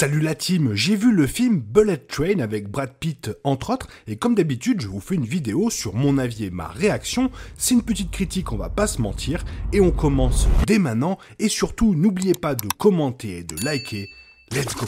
Salut la team, j'ai vu le film Bullet Train avec Brad Pitt entre autres et comme d'habitude je vous fais une vidéo sur mon avis et ma réaction. C'est une petite critique, on va pas se mentir et on commence dès maintenant et surtout n'oubliez pas de commenter et de liker. Let's go.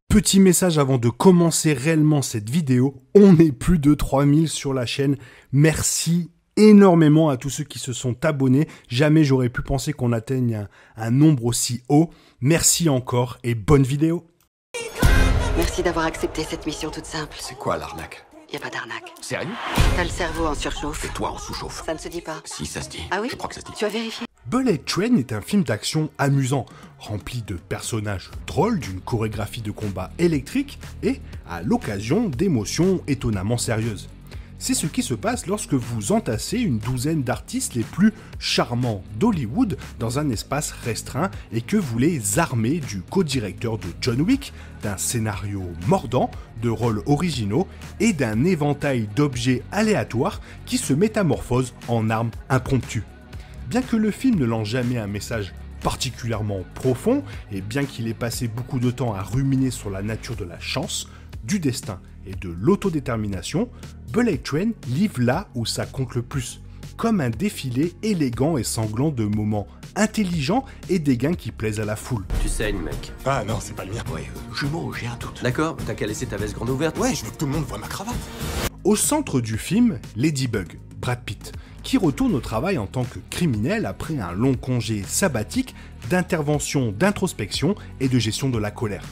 Petit message avant de commencer réellement cette vidéo, on est plus de 3000 sur la chaîne, merci énormément à tous ceux qui se sont abonnés, jamais j'aurais pu penser qu'on atteigne un nombre aussi haut, merci encore et bonne vidéo. Merci d'avoir accepté cette mission toute simple. C'est quoi l'arnaque? Y a pas d'arnaque. Sérieux? T'as le cerveau en surchauffe. Et toi en sous-chauffe? Ça ne se dit pas. Si, ça se dit. Ah oui? Je crois que ça se dit. Tu as vérifié? Bullet Train est un film d'action amusant, rempli de personnages drôles, d'une chorégraphie de combat électrique et, à l'occasion, d'émotions étonnamment sérieuses. C'est ce qui se passe lorsque vous entassez une douzaine d'artistes les plus charmants d'Hollywood dans un espace restreint et que vous les armez du co-directeur de John Wick, d'un scénario mordant, de rôles originaux et d'un éventail d'objets aléatoires qui se métamorphosent en armes impromptues. Bien que le film ne lance jamais un message particulièrement profond et bien qu'il ait passé beaucoup de temps à ruminer sur la nature de la chance, du destin et de l'autodétermination, Bullet Train livre là où ça compte le plus, comme un défilé élégant et sanglant de moments intelligents et des gains qui plaisent à la foule. Tu saignes, mec. Ah non, c'est pas le mien. Ouais, jumeau, j'ai un doute. D'accord, t'as qu'à laisser ta veste grande ouverte. Ouais, je veux que tout le monde voit ma cravate. Au centre du film, Ladybug, Brad Pitt, qui retourne au travail en tant que criminel après un long congé sabbatique d'intervention, d'introspection et de gestion de la colère.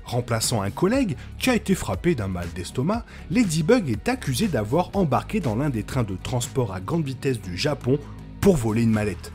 Remplaçant un collègue qui a été frappé d'un mal d'estomac, Ladybug est accusé d'avoir embarqué dans l'un des trains de transport à grande vitesse du Japon pour voler une mallette.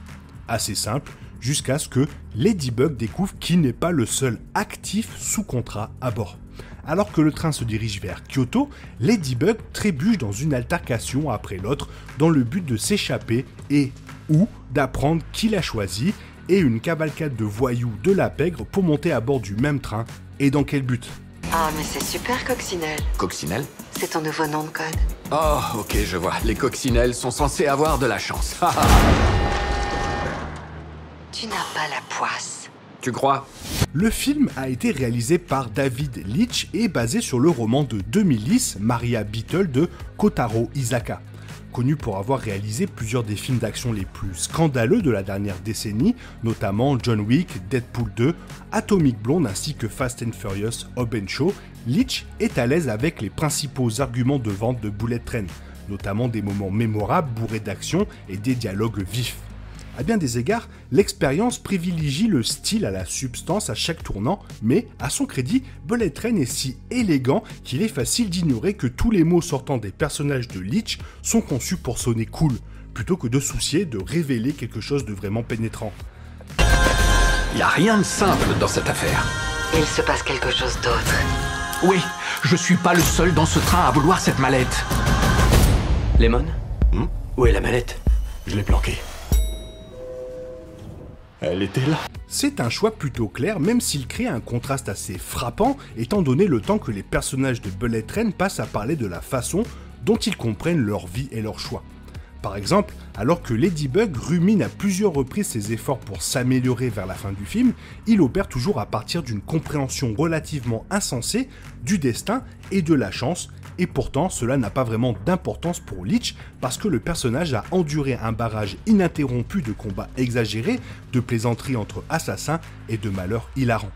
Assez simple, jusqu'à ce que Ladybug découvre qu'il n'est pas le seul actif sous contrat à bord. Alors que le train se dirige vers Kyoto, Ladybug trébuche dans une altercation après l'autre dans le but de s'échapper et ou d'apprendre qui l'a choisi et une cavalcade de voyous de la pègre pour monter à bord du même train. Et dans quel but? Ah, mais c'est super, Coccinelle. Coccinelle? C'est ton nouveau nom de code. Oh, ok, je vois. Les coccinelles sont censées avoir de la chance. Tu n'as pas la poisse. Tu crois? Le film a été réalisé par David Leitch et basé sur le roman de 2010 Maria Beetle de Kotaro Isaka. Connu pour avoir réalisé plusieurs des films d'action les plus scandaleux de la dernière décennie, notamment John Wick, Deadpool 2, Atomic Blonde ainsi que Fast and Furious Hobbs & Shaw, Leitch est à l'aise avec les principaux arguments de vente de Bullet Train, notamment des moments mémorables bourrés d'action et des dialogues vifs. À bien des égards, l'expérience privilégie le style à la substance à chaque tournant, mais à son crédit, Bullet Train est si élégant qu'il est facile d'ignorer que tous les mots sortant des personnages de Leitch sont conçus pour sonner cool, plutôt que de soucier de révéler quelque chose de vraiment pénétrant. Y a rien de simple dans cette affaire. Il se passe quelque chose d'autre. Oui, je suis pas le seul dans ce train à vouloir cette mallette. Lemon? Où est la mallette? Je l'ai planquée. Elle était là. C'est un choix plutôt clair, même s'il crée un contraste assez frappant, étant donné le temps que les personnages de Bullet Train passent à parler de la façon dont ils comprennent leur vie et leurs choix. Par exemple, alors que Ladybug rumine à plusieurs reprises ses efforts pour s'améliorer vers la fin du film, il opère toujours à partir d'une compréhension relativement insensée du destin et de la chance, et pourtant cela n'a pas vraiment d'importance pour Leitch parce que le personnage a enduré un barrage ininterrompu de combats exagérés, de plaisanteries entre assassins et de malheurs hilarants.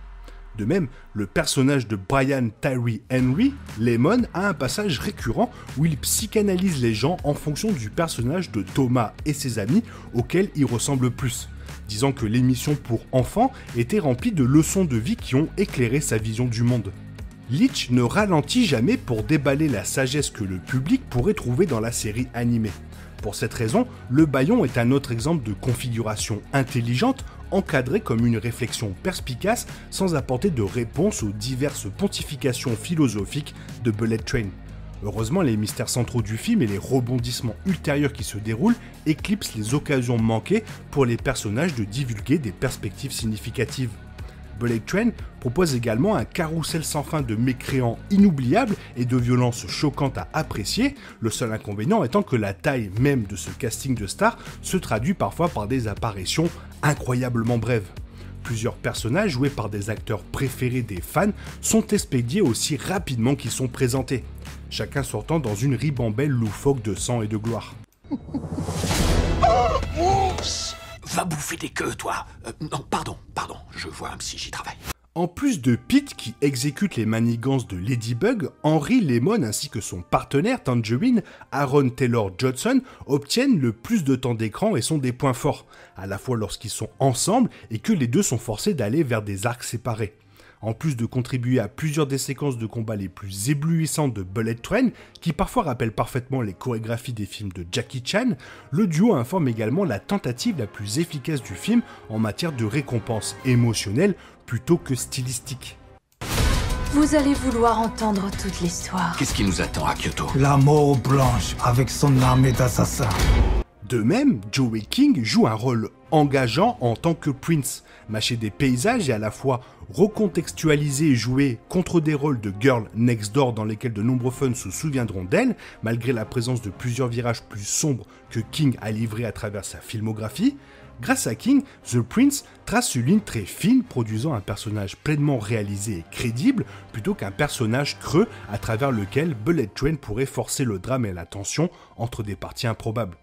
De même, le personnage de Brian Tyree Henry, Lemon, a un passage récurrent où il psychanalyse les gens en fonction du personnage de Thomas et ses amis auxquels il ressemble plus, disant que l'émission pour enfants était remplie de leçons de vie qui ont éclairé sa vision du monde. Leitch ne ralentit jamais pour déballer la sagesse que le public pourrait trouver dans la série animée. Pour cette raison, le bâillon est un autre exemple de configuration intelligente, encadrée comme une réflexion perspicace sans apporter de réponse aux diverses pontifications philosophiques de Bullet Train. Heureusement, les mystères centraux du film et les rebondissements ultérieurs qui se déroulent éclipsent les occasions manquées pour les personnages de divulguer des perspectives significatives. Bullet Train propose également un carrousel sans fin de mécréants inoubliables et de violences choquantes à apprécier, le seul inconvénient étant que la taille même de ce casting de stars se traduit parfois par des apparitions incroyablement brèves. Plusieurs personnages joués par des acteurs préférés des fans sont expédiés aussi rapidement qu'ils sont présentés, chacun sortant dans une ribambelle loufoque de sang et de gloire. Va bouffer des queues, toi. Non, pardon, je vois un psy, j'y travaille. En plus de Pete qui exécute les manigances de Ladybug, Henry Lemon ainsi que son partenaire Tangerine, Aaron Taylor-Johnson, obtiennent le plus de temps d'écran et sont des points forts, à la fois lorsqu'ils sont ensemble et que les deux sont forcés d'aller vers des arcs séparés. En plus de contribuer à plusieurs des séquences de combat les plus éblouissantes de Bullet Train, qui parfois rappellent parfaitement les chorégraphies des films de Jackie Chan, le duo informe également la tentative la plus efficace du film en matière de récompense émotionnelle plutôt que stylistique. Vous allez vouloir entendre toute l'histoire. Qu'est-ce qui nous attend à Kyoto? La mort blanche avec son armée d'assassins. De même, Joey King joue un rôle engageant en tant que Prince, mâcher des paysages et à la fois recontextualiser et jouer contre des rôles de Girl Next Door dans lesquels de nombreux fans se souviendront d'elle, malgré la présence de plusieurs virages plus sombres que King a livrés à travers sa filmographie. Grâce à King, The Prince trace une ligne très fine, produisant un personnage pleinement réalisé et crédible, plutôt qu'un personnage creux à travers lequel Bullet Train pourrait forcer le drame et la tension entre des parties improbables.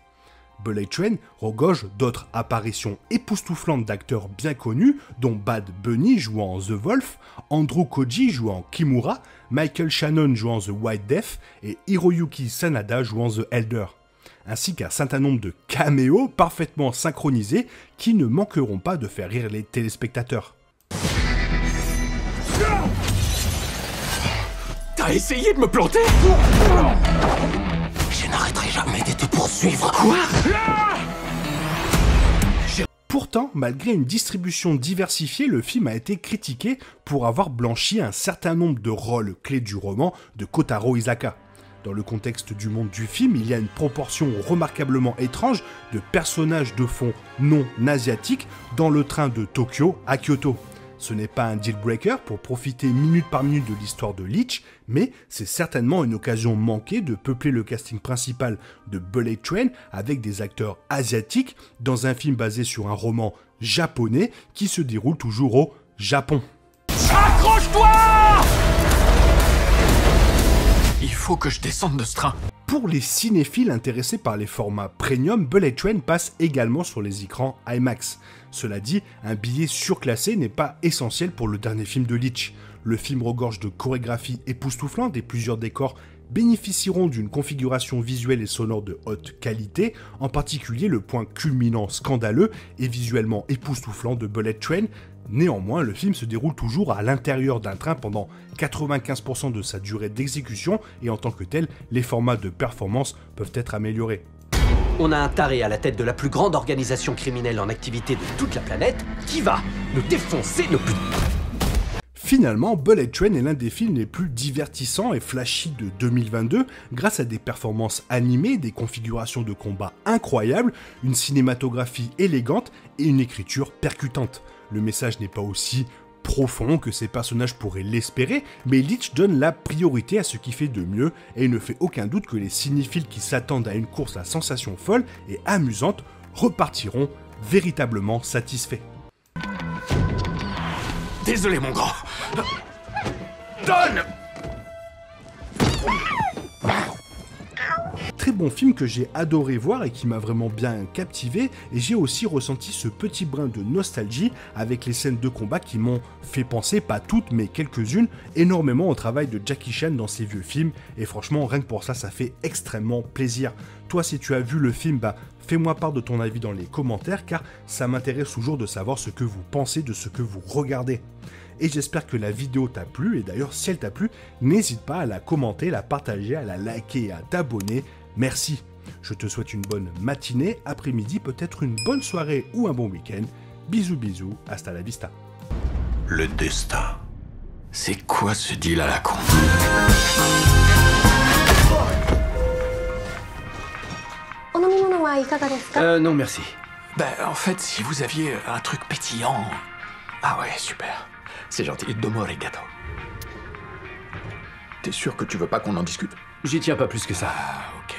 Bullet Train regorge d'autres apparitions époustouflantes d'acteurs bien connus, dont Bad Bunny jouant The Wolf, Andrew Koji jouant Kimura, Michael Shannon jouant The White Death et Hiroyuki Sanada jouant The Elder, ainsi qu'un certain nombre de caméos parfaitement synchronisés qui ne manqueront pas de faire rire les téléspectateurs. T'as essayé de me planter? Je n'arrêterai jamais de te poursuivre. Quoi? Pourtant, malgré une distribution diversifiée, le film a été critiqué pour avoir blanchi un certain nombre de rôles clés du roman de Kotaro Isaka. Dans le contexte du monde du film, il y a une proportion remarquablement étrange de personnages de fond non asiatiques dans le train de Tokyo à Kyoto. Ce n'est pas un deal breaker pour profiter minute par minute de l'histoire de Leech, mais c'est certainement une occasion manquée de peupler le casting principal de Bullet Train avec des acteurs asiatiques dans un film basé sur un roman japonais qui se déroule toujours au Japon. Accroche-toi! Il faut que je descende de ce train. Pour les cinéphiles intéressés par les formats premium, Bullet Train passe également sur les écrans IMAX. Cela dit, un billet surclassé n'est pas essentiel pour le dernier film de Leech. Le film regorge de chorégraphies époustouflantes et plusieurs décors bénéficieront d'une configuration visuelle et sonore de haute qualité, en particulier le point culminant scandaleux et visuellement époustouflant de Bullet Train. Néanmoins, le film se déroule toujours à l'intérieur d'un train pendant 95% de sa durée d'exécution et en tant que tel, les formats de performance peuvent être améliorés. On a un taré à la tête de la plus grande organisation criminelle en activité de toute la planète qui va nous défoncer nos plus... Finalement, Bullet Train est l'un des films les plus divertissants et flashy de 2022 grâce à des performances animées, des configurations de combat incroyables, une cinématographie élégante et une écriture percutante. Le message n'est pas aussi profond que ses personnages pourraient l'espérer, mais Leech donne la priorité à ce qu'il fait de mieux et il ne fait aucun doute que les cinéphiles qui s'attendent à une course à sensations folles et amusantes repartiront véritablement satisfaits. Désolé, mon grand. Donne! Très bon film que j'ai adoré voir et qui m'a vraiment bien captivé, et j'ai aussi ressenti ce petit brin de nostalgie avec les scènes de combat qui m'ont fait penser, pas toutes mais quelques-unes, énormément au travail de Jackie Chan dans ses vieux films, et franchement rien que pour ça, ça fait extrêmement plaisir. Toi, si tu as vu le film, fais-moi part de ton avis dans les commentaires car ça m'intéresse toujours de savoir ce que vous pensez de ce que vous regardez. Et j'espère que la vidéo t'a plu, et d'ailleurs si elle t'a plu, n'hésite pas à la commenter, la partager, à la liker et à t'abonner. Merci. Je te souhaite une bonne matinée, après-midi, peut-être une bonne soirée ou un bon week-end. Bisous bisous, hasta la vista. Le destin. C'est quoi ce deal à la con? Non merci. Ben, en fait, si vous aviez un truc pétillant... Ah ouais, super. C'est gentil. Domo arigato. T'es sûr que tu veux pas qu'on en discute? J'y tiens pas plus que ça. Ah, ok.